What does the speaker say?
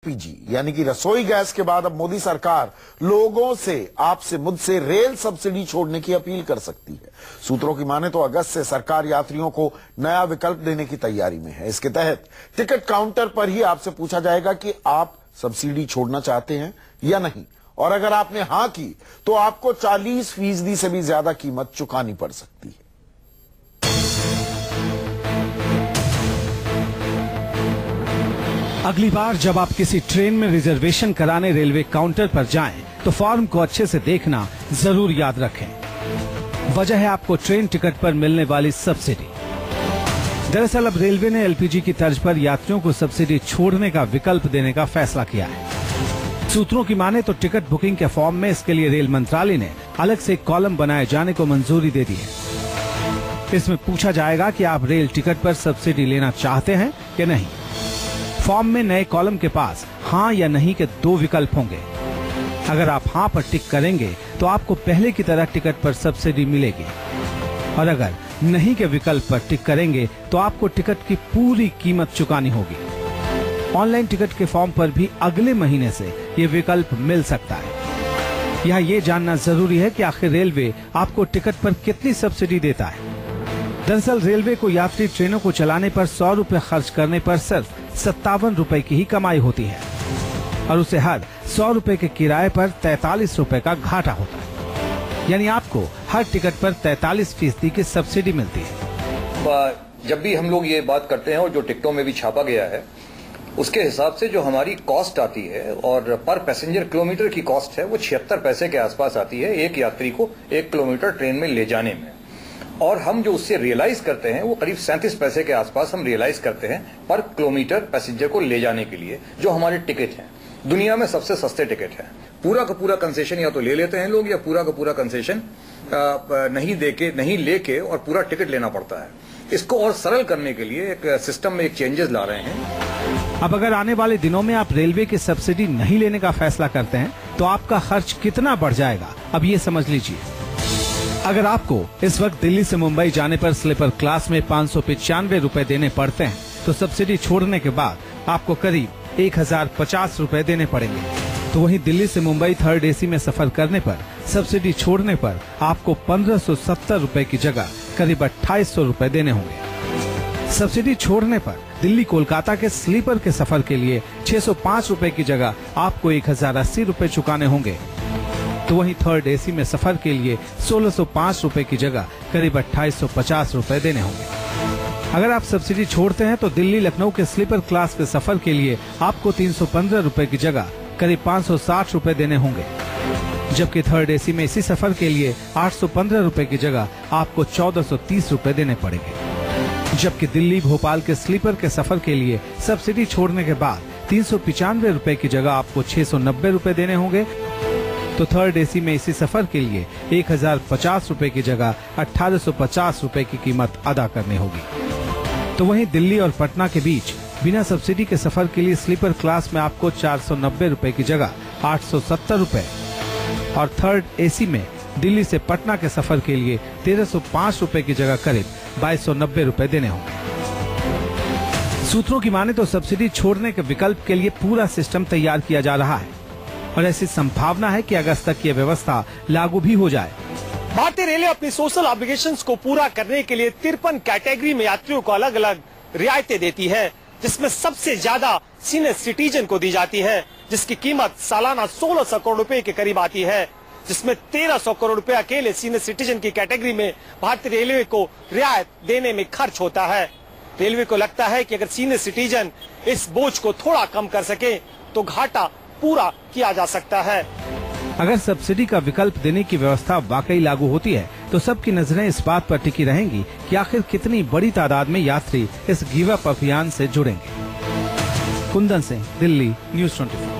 LPG यानी कि रसोई गैस के बाद अब मोदी सरकार लोगों से, आपसे, मुझसे रेल सब्सिडी छोड़ने की अपील कर सकती है। सूत्रों की माने तो अगस्त से सरकार यात्रियों को नया विकल्प देने की तैयारी में है। इसके तहत टिकट काउंटर पर ही आपसे पूछा जाएगा कि आप सब्सिडी छोड़ना चाहते हैं या नहीं, और अगर आपने हां की तो आपको 40% से भी ज्यादा कीमत चुकानी पड़ सकती है। अगली बार जब आप किसी ट्रेन में रिजर्वेशन कराने रेलवे काउंटर पर जाएं, तो फॉर्म को अच्छे से देखना जरूर याद रखें। वजह है आपको ट्रेन टिकट पर मिलने वाली सब्सिडी। दरअसल अब रेलवे ने एलपीजी की तर्ज पर यात्रियों को सब्सिडी छोड़ने का विकल्प देने का फैसला किया है। सूत्रों की माने तो टिकट बुकिंग के फॉर्म में इसके लिए रेल मंत्रालय ने अलग से एक कॉलम बनाए जाने को मंजूरी दे दी है। इसमें पूछा जाएगा कि आप रेल टिकट पर सब्सिडी लेना चाहते हैं कि नहीं। फॉर्म में नए कॉलम के पास हाँ या नहीं के 2 विकल्प होंगे। अगर आप हाँ पर टिक करेंगे तो आपको पहले की तरह टिकट पर सब्सिडी मिलेगी, और अगर नहीं के विकल्प पर टिक करेंगे तो आपको टिकट की पूरी कीमत चुकानी होगी। ऑनलाइन टिकट के फॉर्म पर भी अगले महीने से ये विकल्प मिल सकता है। यहाँ ये जानना जरूरी है कि आखिर रेलवे आपको टिकट पर कितनी सब्सिडी देता है। दरअसल रेलवे को यात्री ट्रेनों को चलाने पर 100 रुपए खर्च करने पर सिर्फ 57 रुपए की ही कमाई होती है, और उसे हर 100 रुपए के किराए पर 43 रुपए का घाटा होता है। यानी आपको हर टिकट पर 43% की सब्सिडी मिलती है। जब भी हम लोग ये बात करते हैं और जो टिकटों में भी छापा गया है उसके हिसाब से जो हमारी कॉस्ट आती है और पर पैसेंजर किलोमीटर की कॉस्ट है वो 76 पैसे के आसपास आती है एक यात्री को 1 किलोमीटर ट्रेन में ले जाने में, और हम जो उससे रियलाइज करते हैं वो करीब 37 पैसे के आसपास हम रियलाइज करते हैं पर किलोमीटर पैसेंजर को ले जाने के लिए। जो हमारे टिकट हैं दुनिया में सबसे सस्ते टिकट हैं। पूरा का पूरा कंसेशन या तो ले लेते हैं लोग, या पूरा का पूरा कंसेशन नहीं लेके और पूरा टिकट लेना पड़ता है। इसको और सरल करने के लिए एक सिस्टम में एक चेंजेस ला रहे हैं। अब अगर आने वाले दिनों में आप रेलवे की सब्सिडी नहीं लेने का फैसला करते हैं तो आपका खर्च कितना बढ़ जाएगा, अब ये समझ लीजिए। अगर आपको इस वक्त दिल्ली से मुंबई जाने पर स्लीपर क्लास में 595 रुपए देने पड़ते हैं, तो सब्सिडी छोड़ने के बाद आपको करीब 1050 रुपए देने पड़ेंगे। तो वहीं दिल्ली से मुंबई थर्ड एसी में सफर करने पर सब्सिडी छोड़ने पर आपको 1570 रुपए की जगह करीब 2800 रुपए देने होंगे। सब्सिडी छोड़ने पर दिल्ली कोलकाता के स्लीपर के सफर के लिए 605 रुपए की जगह आपको 1080 रुपए चुकाने होंगे। तो वहीं थर्ड एसी में सफर के लिए 1605 रुपए की जगह करीब 2850 रुपए देने होंगे। अगर आप सब्सिडी छोड़ते हैं तो दिल्ली लखनऊ के स्लीपर क्लास के सफर के लिए आपको 315 रुपए की जगह करीब 560 रुपए देने होंगे, जबकि थर्ड एसी में इसी सफर के लिए 815 रुपए की जगह आपको 1430 रुपए देने पड़ेंगे। जबकि दिल्ली भोपाल के स्लीपर के सफर के लिए सब्सिडी छोड़ने के बाद 395 रुपए की जगह आपको 690 रुपए देने होंगे। तो थर्ड एसी में इसी सफर के लिए 1050 रुपए की जगह 1850 रुपए की कीमत अदा करनी होगी। तो वहीं दिल्ली और पटना के बीच बिना सब्सिडी के सफर के लिए स्लीपर क्लास में आपको 490 रुपए की जगह 870 रुपए, और थर्ड एसी में दिल्ली से पटना के सफर के लिए 1305 रुपए की जगह करीब 2290 रुपए देने होंगे। सूत्रों की माने तो सब्सिडी छोड़ने के विकल्प के लिए पूरा सिस्टम तैयार किया जा रहा है, और ऐसी संभावना है कि अगस्त तक ये व्यवस्था लागू भी हो जाए। भारतीय रेलवे अपनी सोशल ऑब्लिगेशंस को पूरा करने के लिए 53 कैटेगरी में यात्रियों को अलग अलग रियायतें देती है, जिसमें सबसे ज्यादा सीनियर सिटीजन को दी जाती है, जिसकी कीमत सालाना 1600 करोड़ रुपए के करीब आती है, जिसमें 1300 करोड़ रुपए अकेले सीनियर सिटीजन की कैटेगरी में भारतीय रेलवे को रियायत देने में खर्च होता है। रेलवे को लगता है कि अगर सीनियर सिटीजन इस बोझ को थोड़ा कम कर सके तो घाटा पूरा किया जा सकता है। अगर सब्सिडी का विकल्प देने की व्यवस्था वाकई लागू होती है तो सबकी नजरें इस बात पर टिकी रहेंगी कि आखिर कितनी बड़ी तादाद में यात्री इस गिव अप अभियान से जुड़ेंगे। कुंदन सिंह, दिल्ली, न्यूज़ 24।